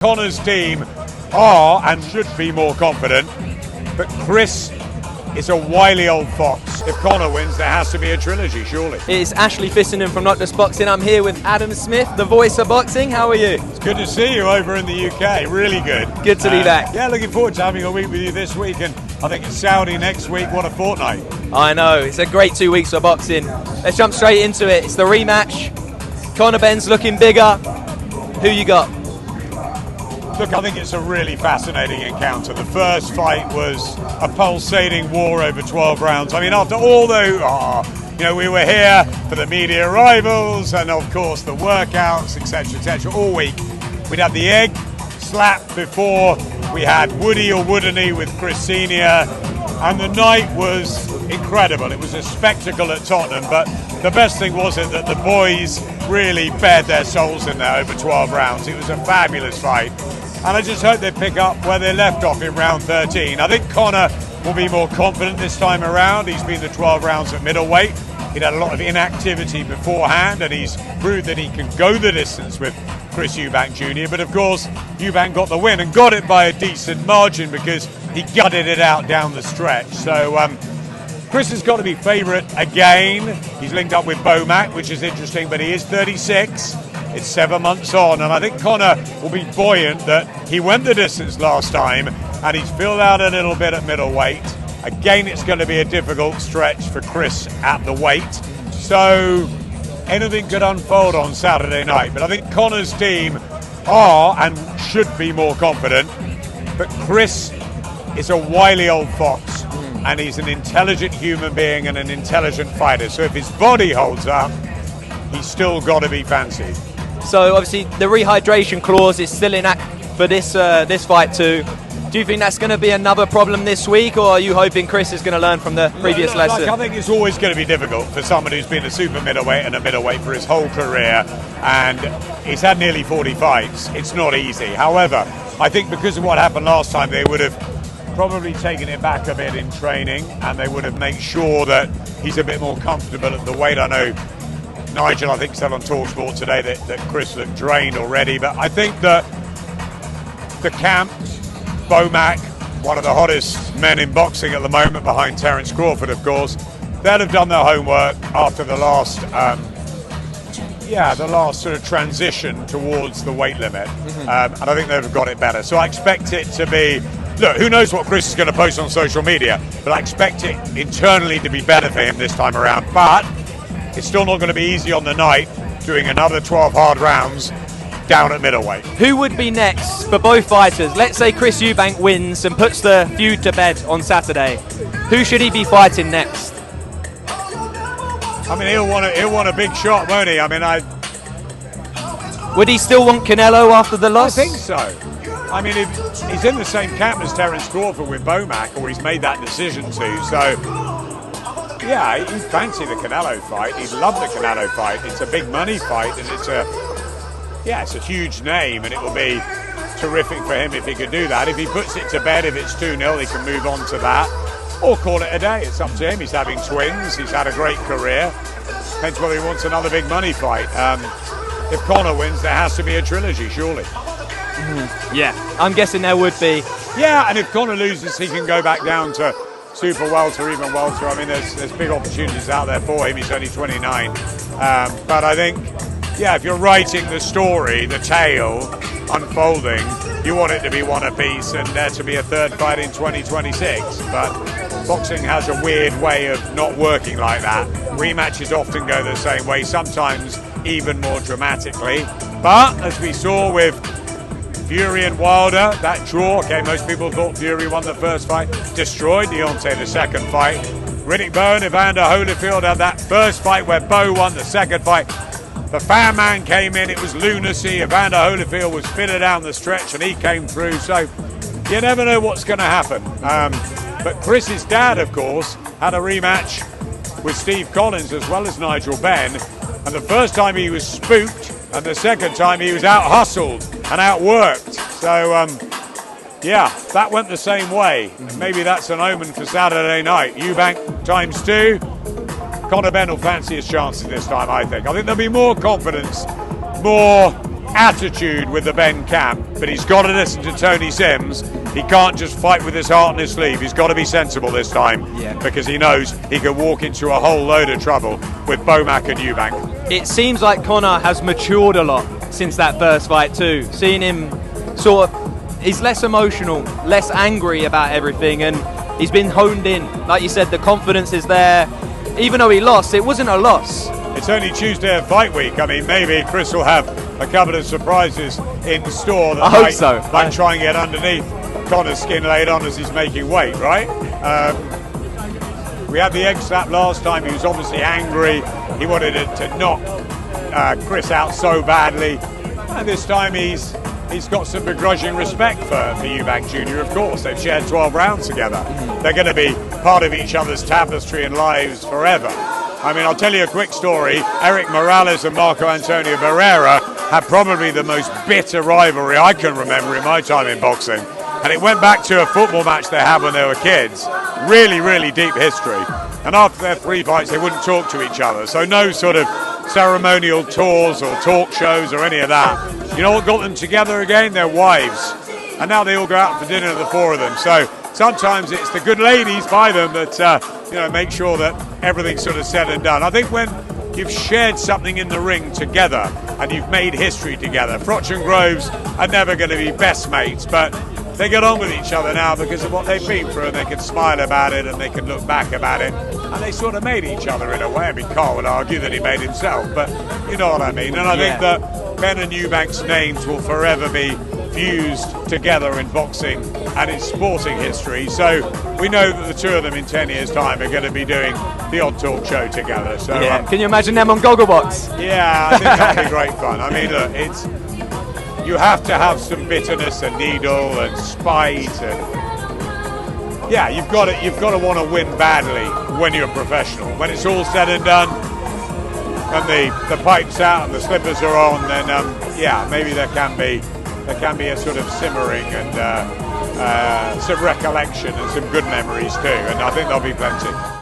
Conor's team are and should be more confident, but Chris is a wily old fox. If Conor wins, there has to be a trilogy, surely. It's Ashley Fissenden from Notjustboxing. I'm here with Adam Smith, the voice of boxing. How are you? It's good to see you over in the UK, really good. Good to be back. Yeah, looking forward to having a week with you this week, and I think it's Saudi next week. What a fortnight. I know, it's a great 2 weeks for boxing. Let's jump straight into it. It's the rematch. Conor Benn's looking bigger. Who you got? Look, I think it's a really fascinating encounter. The first fight was a pulsating war over 12 rounds. I mean, after all we were here for the media rivals and, of course, the workouts, etc., all week. We'd have the egg slap before we had Woody or Woodeny with Chris Senior, and the night was incredible. It was a spectacle at Tottenham, but the best thing was that the boys really bared their souls in there over 12 rounds. It was a fabulous fight. And I just hope they pick up where they left off in round 13. I think Conor will be more confident this time around. He's been the 12 rounds at middleweight. He'd had a lot of inactivity beforehand, and he's proved that he can go the distance with Chris Eubank Jr. But of course, Eubank got the win and got it by a decent margin because he gutted it out down the stretch. So Chris has got to be favourite again. He's linked up with Bomac, which is interesting, but he is 36. It's 7 months on, and I think Conor will be buoyant that he went the distance last time and he's filled out a little bit at middleweight. Again, it's going to be a difficult stretch for Chris at the weight, so anything could unfold on Saturday night. But I think Conor's team are and should be more confident, but Chris is a wily old fox, and he's an intelligent human being and an intelligent fighter, so if his body holds up, he's still got to be fancied. So obviously the rehydration clause is still in act for this fight too. Do you think that's going to be another problem this week, or are you hoping Chris is going to learn from the previous lesson? I think it's always going to be difficult for someone who's been a super middleweight and a middleweight for his whole career, and he's had nearly 40 fights. It's not easy. However, I think because of what happened last time, they would have probably taken it back a bit in training, and they would have made sure that he's a bit more comfortable at the weight. I know Nigel, I think, said on TalkSport today that Chris looked drained already, but I think that the camp, Bomac, one of the hottest men in boxing at the moment behind Terence Crawford, of course, they'll have done their homework after the last sort of transition towards the weight limit, and I think they've got it better. So I expect it to be, look, who knows what Chris is going to post on social media, but I expect it internally to be better for him this time around. But it's still not going to be easy on the night, doing another 12 hard rounds down at middleweight. Who would be next for both fighters? Let's say Chris Eubank wins and puts the feud to bed on Saturday. Who should he be fighting next? I mean, he'll want a big shot, won't he? I mean, would he still want Canelo after the loss? I think so. I mean, if he's in the same camp as Terence Crawford with Bomac, or he's made that decision to, so yeah, he'd fancy the Canelo fight. He'd love the Canelo fight. It's a big money fight, and it's a huge name, and it will be terrific for him if he could do that. If he puts it to bed, if it's 2-0, he can move on to that, or call it a day. It's up to him. He's having twins. He's had a great career. Depends whether he wants another big money fight. If Conor wins, there has to be a trilogy, surely. Yeah, I'm guessing there would be. Yeah, and if Conor loses, he can go back down to super welter, even welter. I mean, there's big opportunities out there for him. He's only 29. But I think, yeah, if you're writing the story, the tale unfolding, you want it to be one apiece and there to be a third fight in 2026. But boxing has a weird way of not working like that. Rematches often go the same way, sometimes even more dramatically. But as we saw with Fury and Wilder, that draw, okay, most people thought Fury won the first fight, destroyed Deontay the second fight. Riddick Bowe and Evander Holyfield had that first fight where Bowe won the second fight. The fan man came in, it was lunacy. Evander Holyfield was fitter down the stretch and he came through, so you never know what's going to happen. But Chris's dad, of course, had a rematch with Steve Collins as well as Nigel Benn, and the first time he was spooked, and the second time he was out-hustled and outworked. So, yeah, that went the same way. Maybe that's an omen for Saturday night. Eubank ×2. Conor Benn will fancy his chances this time, I think. I think there'll be more confidence, more attitude with the Ben camp, but he's got to listen to Tony Sims. He can't just fight with his heart on his sleeve. He's got to be sensible this time, because he knows he could walk into a whole load of trouble with Bomac and Eubank. It seems like Conor has matured a lot since that first fight too. Seeing him he's less emotional, less angry about everything, and he's been honed in. Like you said, the confidence is there. Even though he lost, it wasn't a loss. It's only Tuesday of fight week. I mean, maybe Chris will have a couple of surprises in store that might try and get underneath Conor's skin later on as he's making weight, right? We had the egg slap last time. He was obviously angry. He wanted it to knock Chris out so badly. And this time he's got some begrudging respect for Eubank Jr, of course. They've shared 12 rounds together. They're going to be part of each other's tapestry and lives forever. I mean, I'll tell you a quick story. Eric Morales and Marco Antonio Barrera had probably the most bitter rivalry I can remember in my time in boxing. And it went back to a football match they had when they were kids. Really, really deep history. And after their 3 fights, they wouldn't talk to each other. So no sort of ceremonial tours or talk shows or any of that. You know what got them together again? Their wives. And now they all go out for dinner, the 4 of them. So sometimes it's the good ladies by them that make sure that everything's sort of said and done. I think when you've shared something in the ring together and you've made history together, Frotch and Groves are never going to be best mates, but they get on with each other now because of what they've been through, and they can smile about it and they can look back about it, and they sort of made each other in a way. I mean, Carl would argue that he made himself, but you know what I mean. And I think that Ben and Eubank's names will forever be fused together in boxing and in sporting history. So we know that the 2 of them in 10 years' time are going to be doing the odd talk show together. So can you imagine them on Gogglebox? Yeah, I think that'll be great fun. I mean, look, you have to have some bitterness and needle and spite, and you've got to want to win badly when you're a professional. When it's all said and done, and the pipe's out and the slippers are on, then maybe there can be a sort of simmering and some recollection and some good memories too, and I think there'll be plenty.